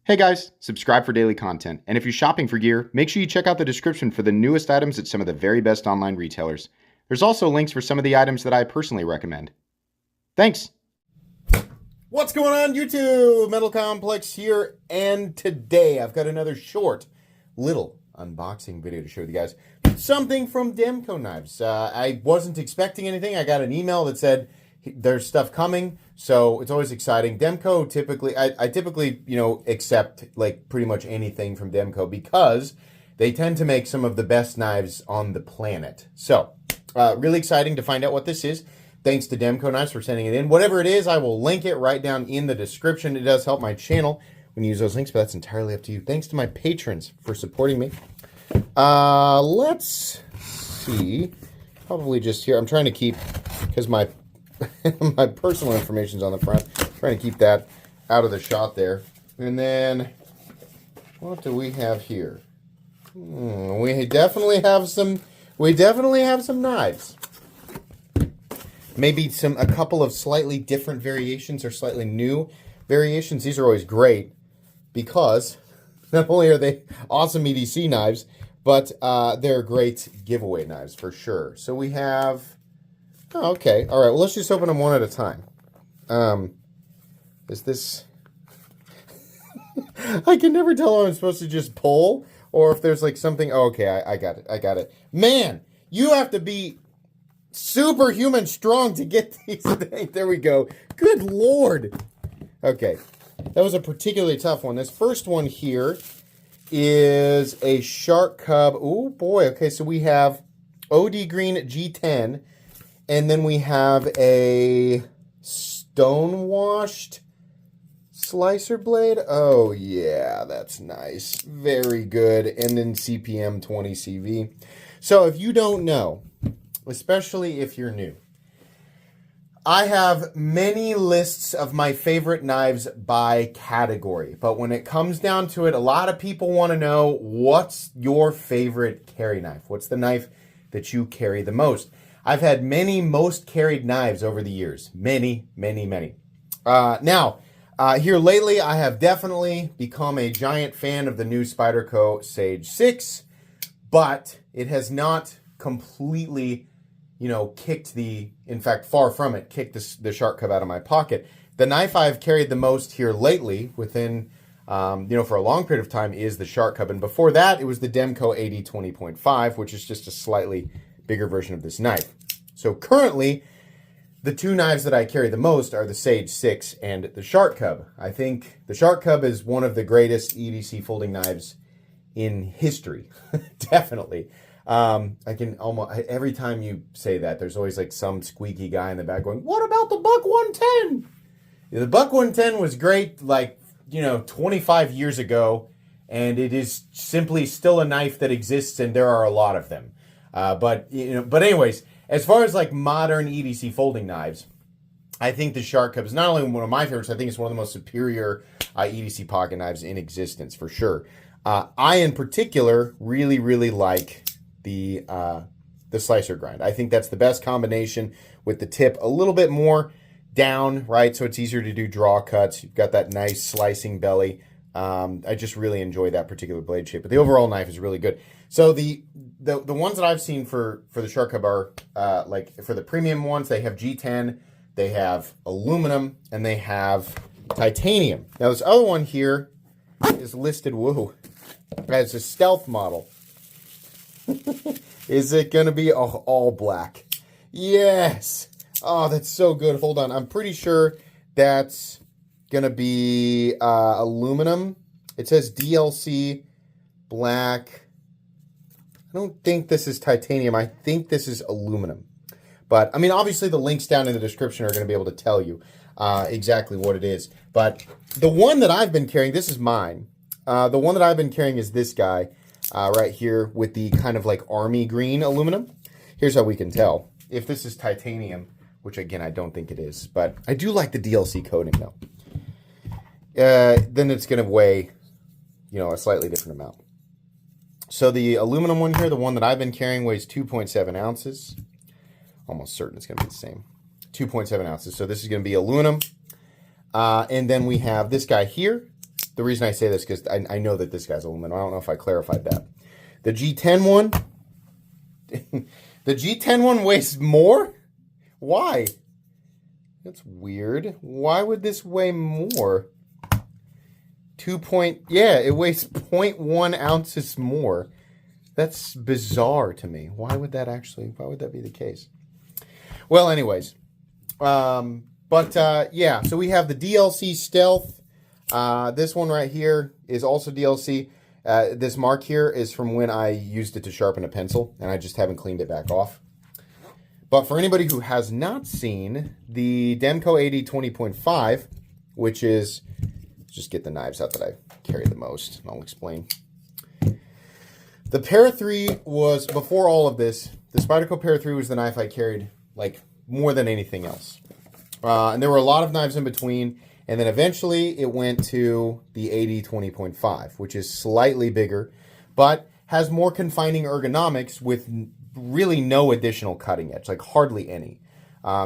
Hey guys, subscribe for daily content, and if you're shopping for gear, make sure you check out the description for the newest items at some of the very best online retailers. There's also links for some of the items that I personally recommend. Thanks! What's going on, YouTube? Metal Complex here, and today I've got another short, little unboxing video to show you guys. Something from Demco Knives. I wasn't expecting anything. I got an email that said there's stuff coming, so it's always exciting. Demco typically, I typically, accept like pretty much anything from Demco because they tend to make some of the best knives on the planet. So, really exciting to find out what this is. Thanks to Demco Knives for sending it in. Whatever it is, I will link it right down in the description. It does help my channel when you use those links, but that's entirely up to you. Thanks to my patrons for supporting me. Let's see. Probably just here. I'm trying to keep, because my my personal information's on the front. I'm trying to keep that out of the shot there. And then, what do we have here? We definitely have some knives. Maybe a couple of slightly different variations or slightly new variations. These are always great because not only are they awesome EDC knives, but they're great giveaway knives for sure. So we have, oh, okay. All right, well, let's just open them one at a time. Is this, I can never tell if I'm supposed to just pull or if there's like something, oh, okay, I got it. Man, you have to be superhuman strong to get these things. There we go. Good Lord. Okay. That was a particularly tough one. This first one here is a Shark Cub. Oh, boy. Okay, so we have OD Green G10, and then we have a stone-washed slicer blade. Oh, yeah, that's nice. Very good. And then CPM 20 CV. So if you don't know, especially if you're new, I have many lists of my favorite knives by category. But when it comes down to it, a lot of people want to know, what's your favorite carry knife? What's the knife that you carry the most? I've had many most carried knives over the years. Many. Now, here lately, I have definitely become a giant fan of the new Spyderco Sage 6. But it has not completely kicked in fact, far from it, kicked the Shark Cub out of my pocket. The knife I've carried the most here lately, within, for a long period of time, is the Shark Cub. And before that, it was the Demco 80 20.5, which is just a slightly bigger version of this knife. So currently, the two knives that I carry the most are the Sage 6 and the Shark Cub. I think the Shark Cub is one of the greatest EDC folding knives in history. Definitely. I can almost, every time you say that, there's always like some squeaky guy in the back going, what about the Buck 110? The Buck 110 was great, 25 years ago, and it is simply still a knife that exists, and there are a lot of them. But anyways, as far as like modern EDC folding knives, I think the Shark Cub is not only one of my favorites, I think it's one of the most superior EDC pocket knives in existence, for sure. I, in particular, really like the slicer grind. I think that's the best combination, with the tip a little bit more down, right? So it's easier to do draw cuts. You've got that nice slicing belly. I just really enjoy that particular blade shape. But the overall knife is really good. So the ones that I've seen for the Shark Cub are, like for the premium ones, they have G10, they have aluminum, and they have titanium. Now this other one here is listed, whoa, as a stealth model. Is it going to be all black? Yes. Oh, that's so good. Hold on. I'm pretty sure that's going to be aluminum. It says DLC black. I don't think this is titanium. I think this is aluminum. But, I mean, obviously the links down in the description are going to be able to tell you exactly what it is. But the one that I've been carrying, this is mine. The one that I've been carrying is this guy. Right here with the kind of like army green aluminum. Here's how we can tell if this is titanium, which again, I don't think it is, but I do like the DLC coating though. Then it's going to weigh, a slightly different amount. So the aluminum one here, the one that I've been carrying, weighs 2.7 ounces. Almost certain it's going to be the same. 2.7 ounces. So this is going to be aluminum. And then we have this guy here. the reason I say this because I know that this guy's aluminum. I don't know if I clarified that. The G10 one, the G10 one weighs more? Why? That's weird. Why would this weigh more? It weighs 0.1 ounces more. That's bizarre to me. Why would that be the case? Well, anyways. Yeah, so we have the DLC Stealth. This one right here is also DLC. This mark here is from when I used it to sharpen a pencil, and I just haven't cleaned it back off. But for anybody who has not seen the Demco 80 20.5, which is, just get the knives out that I carry the most, and I'll explain. The Para 3 was, before all of this, the Spyderco Para 3 was the knife I carried, like, more than anything else. And there were a lot of knives in between, and then eventually it went to the 80 20.5, which is slightly bigger, but has more confining ergonomics with really no additional cutting edge, like hardly any.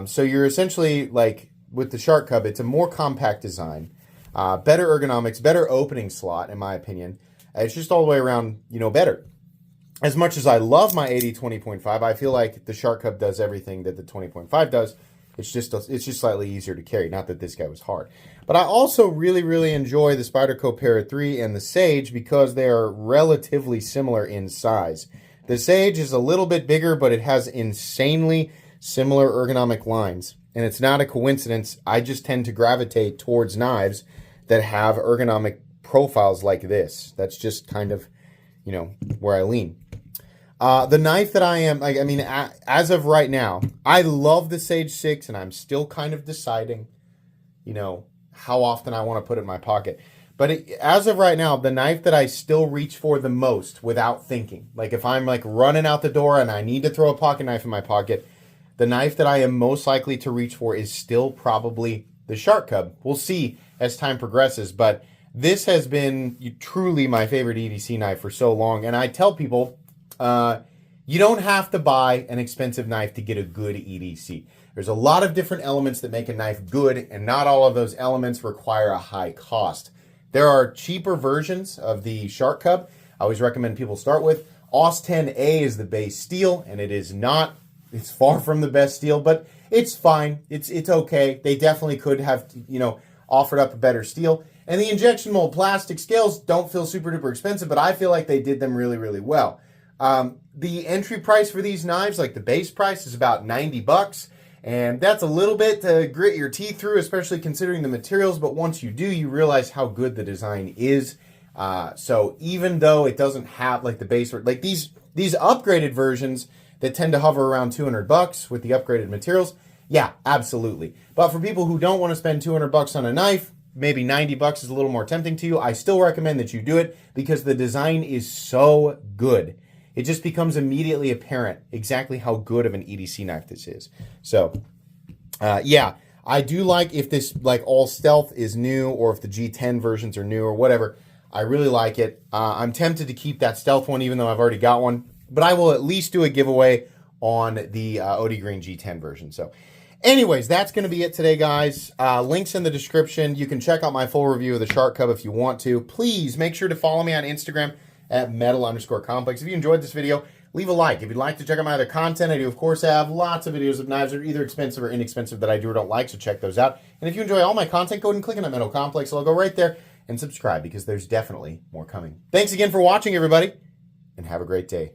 So you're essentially, like, with the Shark Cub, it's a more compact design, better ergonomics, better opening slot, in my opinion. It's just all the way around, better. As much as I love my 80 20.5, I feel like the Shark Cub does everything that the 20.5 does. It's just slightly easier to carry. Not that this guy was hard. But I also really, really enjoy the Spyderco Para 3 and the Sage because they are relatively similar in size. The Sage is a little bit bigger, but it has insanely similar ergonomic lines. And it's not a coincidence. I just tend to gravitate towards knives that have ergonomic profiles like this. That's just kind of, where I lean. The knife that I am, as of right now, I love the Sage 6, and I'm still kind of deciding, how often I want to put it in my pocket. But as of right now, the knife that I still reach for the most without thinking, like if I'm like running out the door and I need to throw a pocket knife in my pocket, the knife that I am most likely to reach for is still probably the Shark Cub. We'll see as time progresses, but this has been truly my favorite EDC knife for so long. And I tell people, you don't have to buy an expensive knife to get a good EDC. There's a lot of different elements that make a knife good, and not all of those elements require a high cost. There are cheaper versions of the Shark Cub. I always recommend people start with. AUS 10A is the base steel, and it's far from the best steel, but it's fine. It's okay. They definitely could have, offered up a better steel. And the injection mold plastic scales don't feel super duper expensive, but I feel like they did them really, really well. The entry price for these knives, like the base price, is about $90. And that's a little bit to grit your teeth through, especially considering the materials. But once you do, you realize how good the design is. So even though it doesn't have like the base, like these upgraded versions that tend to hover around $200 with the upgraded materials, yeah, absolutely. But for people who don't want to spend $200 on a knife, maybe $90 is a little more tempting to you. I still recommend that you do it because the design is so good. It just becomes immediately apparent exactly how good of an EDC knife this is. So, yeah, I do like if this, like, all stealth is new or if the G10 versions are new or whatever. I really like it. I'm tempted to keep that stealth one even though I've already got one. But I will at least do a giveaway on the OD Green G10 version. So, anyways, that's going to be it today, guys. Links in the description. You can check out my full review of the Shark Cub if you want to. Please make sure to follow me on Instagram at metal_complex. If you enjoyed this video, leave a like. If you'd like to check out my other content, I do, of course, have lots of videos of knives that are either expensive or inexpensive that I do or don't like, so check those out. And if you enjoy all my content, go ahead and click on that Metal Complex logo right there and subscribe because there's definitely more coming. Thanks again for watching, everybody, and have a great day.